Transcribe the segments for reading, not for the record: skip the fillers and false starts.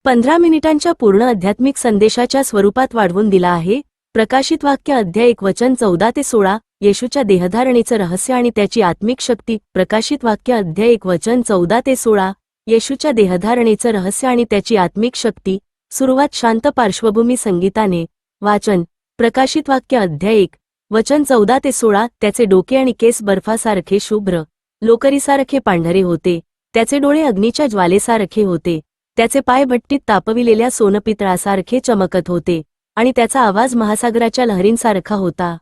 15 मिनिटांच्या पूर्ण आध्यात्मिक संदेशाच्या स्वरूपात वाढवून दिला आहे। प्रकाशित वाक्य अध्याय 1 वचन 14 ते 16 येशूच्या देहधारणेचं रहस्य आणि त्याची आत्मिक शक्ती। प्रकाशित वाक्य अध्याय 1 वचन 14 ते 16 येशूच्या देहधारणेचं रहस्य आणि त्याची आत्मिक शक्ती। सुरुवात शांत पार्श्वभूमी संगीताने। वाचन प्रकाशित वाक्य अध्याय 1 वचन 14 ते 16 त्याचे डोके आणि केस बर्फासारखे शुभ्र लोकरीसारखे पांढरे होते, त्याचे डोळे अग्नीच्या ज्वालेसारखे होते, त्याचे पाय भट्टीत तापविलेल्या सोनपितळासारखे चमकत होते आणि त्याचा आवाज महासागराच्या लहरींसारखा होता।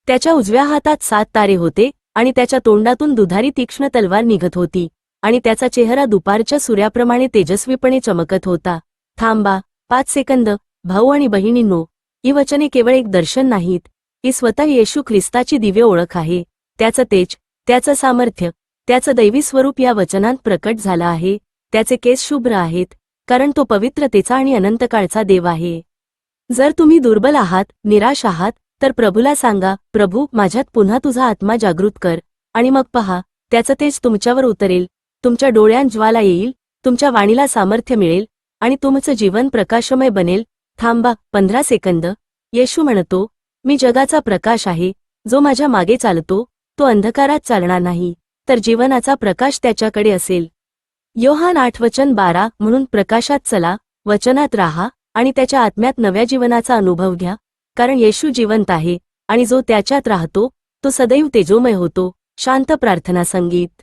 त्याच्या उजव्या हातात 7 तारे होते आणि त्याच्या तोंडातून दुधारी तीक्ष्ण तलवार निघत होती आणि त्याचा चेहरा दुपारच्या सूर्याप्रमाणे तेजस्वीपणे चमकत होता। थांबा 5 सेकंद भाऊ आणि बहिणींनो, ही वचने केवळ एक दर्शन नाहीत, ही स्वतः येशू ख्रिस्ताची दिव्य ओळख आहे। त्याचं तेज, त्याचं सामर्थ्य, त्याचं दैवी स्वरूप या वचनांत प्रकट झालं आहे। त्याचे केस शुभ्र आहेत, कारण तो पवित्रतेचा आणि अनंतकाळचा देव आहे। जर तुम्ही दुर्बल आहात, निराश आहात, तर प्रभूला सांगा, प्रभू माझ्यात पुन्हा तुझा आत्मा जागृत कर, आणि मग पहा, त्याचं तेज तुमच्यावर उतरेल, तुमच्या डोळ्यांत ज्वाला येईल, तुमच्या वाणीला सामर्थ्य मिळेल आणि तुमचं जीवन प्रकाशमय बनेल। थांबा 15 सेकंद येशू म्हणतो, मी जगाचा प्रकाश आहे, जो माझ्या मागे चालतो तो अंधकारात चालणार नाही, तर जीवनाचा प्रकाश त्याच्याकडे असेल। योहान 8 वचन 12 म्हणून प्रकाशात चला, वचनात राहा आणि त्याच्या आत्म्यात नव्या जीवनाचा अनुभव घ्या, कारण येशू जिवंत आहे आणि जो त्याच्यात राहतो तो सदैव तेजोमय होतो। शांत प्रार्थना संगीत।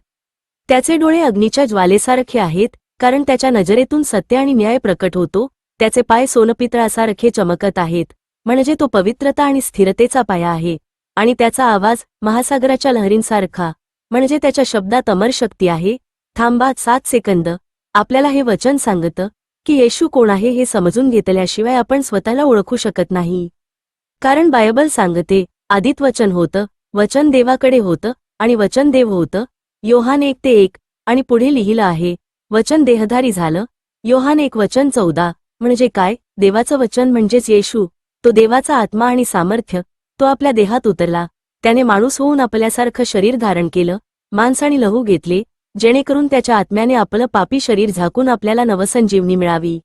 त्याचे डोळे अग्नीच्या ज्वालेसारखे आहेत, कारण त्याच्या नजरेतून सत्य आणि न्याय प्रकट होतो। त्याचे पाय सोनपितळासारखे चमकत आहेत, म्हणजे तो पवित्रता आणि स्थिरतेचा पाया आहे, आणि त्याचा आवाज महासागराच्या लहरींसारखा, म्हणजे त्याच्या शब्दात अमर शक्ती आहे। थांबा 7 सेकंद आपल्याला हे वचन सांगतं की येशू कोण आहे हे समजून घेतल्याशिवाय आपण स्वतःला ओळखू शकत नाही। कारण बायबल सांगते, आदित वचन होतं, वचन देवाकडे होतं आणि वचन देव होतं। योहान 1 ते 1 आणि पुढे लिहिलं आहे, वचन देहधारी झालं। योहान 1 वचन 14 म्हणजे काय? देवाचं वचन म्हणजेच येशू, तो देवाचा आत्मा आणि सामर्थ्य, तो आपल्या देहात उतरला, त्याने माणूस होऊन आपल्यासारखं शरीर धारण केलं, मांस आणि लहू घेतले, जेणेकरून त्याच्या आत्म्याने आपलं पापी शरीर झाकून आपल्याला नवसंजीवनी मिळावी।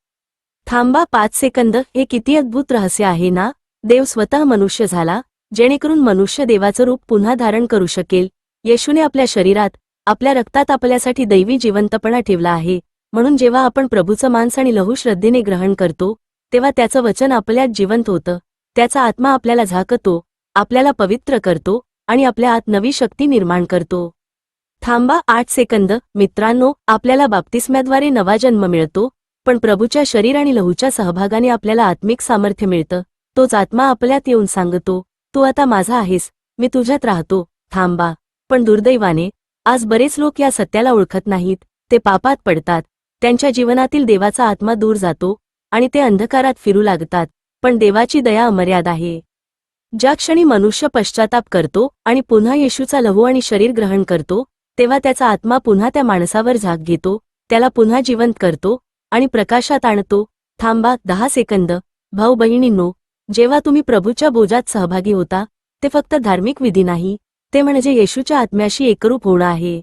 थांबा 5 सेकंद हे किती अद्भुत रहस्य आहे ना? देव स्वतः मनुष्य झाला, जेणेकरून मनुष्य देवाचं रूप पुन्हा धारण करू शकेल। येशूने आपल्या शरीरात, आपल्या रक्तात आपल्यासाठी दैवी जिवंतपणा ठेवला आहे, म्हणून जेव्हा आपण प्रभूचं मांस आणि लहू श्रद्धेने ग्रहण करतो, तेव्हा त्याचं वचन आपल्यात जिवंत होतं, त्याचा आत्मा आपल्याला झाकतो, आपल्याला पवित्र करतो आणि आपल्या आत नवी शक्ती निर्माण करतो। थांबा 8 सेकंद मित्रांनो, आपल्याला बाप्तिस्म्याद्वारे नवा जन्म मिळतो, पण प्रभूच्या शरीर आणि लहूच्या सहभागाने आपल्याला आत्मिक सामर्थ्य मिळतं। तोच आत्मा आपल्यात येऊन सांगतो, तू आता माझा आहेस, मी तुझ्यात राहतो। थांबा, पण दुर्दैवाने आज बरेच लोक या सत्याला ओळखत नाहीत, ते पापात पडतात, त्यांच्या जीवनातील देवाचा आत्मा दूर जातो आणि ते अंधकारात फिरू लागतात। पण देवाची दया अमर्याद आहे। ज्या क्षणी मनुष्य पश्चाताप करतो आणि पुन्हा येशूचा लहू आणि शरीर ग्रहण करतो, तेव्हा त्याचा आत्मा पुन्हा त्या माणसावर झाक घेतो, त्याला पुन्हा जिवंत करतो आणि प्रकाशात आणतो। थांबा 10 सेकंद भाऊ बहिणींनो, जेव्हा तुम्ही प्रभूच्या भोजात सहभागी होता, ते फक्त धार्मिक विधी नाही, ते म्हणजे येशूच्या आत्म्याशी एकरूप होणं आहे।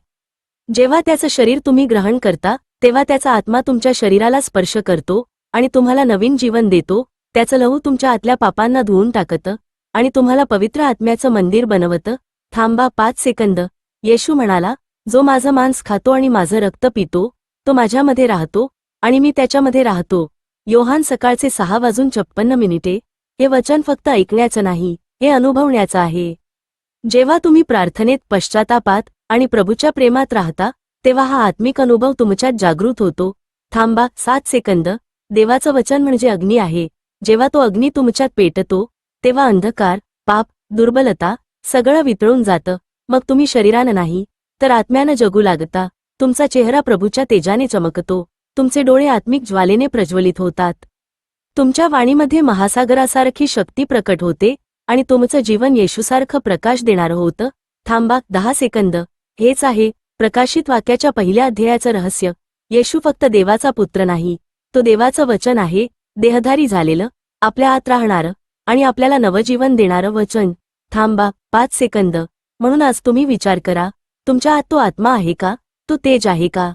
जेव्हा त्याचं शरीर तुम्ही ग्रहण करता, तेव्हा त्याचा आत्मा तुमच्या शरीराला स्पर्श करतो आणि तुम्हाला नवीन जीवन देतो। त्याचं लहू तुमच्या आतल्या पापांना धुवून टाकतं आणि तुम्हाला पवित्र आत्म्याचं मंदिर बनवतं। थांबा 5 सेकंद येशू म्हणाला, जो माझं मांस खातो आणि माझं रक्त पितो, तो माझ्यामध्ये राहतो आणि मी त्याच्यामध्ये राहतो। योहान सकाळचे 6:56 हे वचन फक्त ऐकण्याचं नाही, हे अनुभवण्याचं आहे। जेव्हा तुम्ही प्रार्थनेत, पश्चातापात आणि प्रभूच्या प्रेमात राहता, तेव्हा हा आत्मिक अनुभव तुमच्यात जागृत होतो। थांबा 7 सेकंद देवाचं वचन म्हणजे अग्नी आहे। जेव्हा तो अग्नी तुमच्यात पेटतो, तेव्हा अंधकार, पाप, दुर्बलता सगळं वितळून जातं। मग तुम्ही शरीरानं नाही, तर आत्म्यानं जगू लागता। तुमचा चेहरा प्रभूच्या तेजाने चमकतो, तुमचे डोळे आत्मिक ज्वालेने प्रज्वलित होतात, तुमच्या वाणीमध्ये महासागरासारखी शक्ती प्रकट होते आणि तुमचं जीवन येशूसारखं प्रकाश देणारं होतं। थांबा 10 सेकंद हेच आहे प्रकाशित वाक्याच्या पहिल्या अध्यायाचं रहस्य। येशू फक्त देवाचा पुत्र नाही, तो देवाचं वचन आहे, देहधारी झालेलं, आपल्या आत राहणारं आणि आपल्याला नवजीवन देणारं वचन। थांबा 5 सेकंद म्हणून आज तुम्ही विचार करा, तुमच्या आत तो आत्मा आहे का? तो तेज आहे का?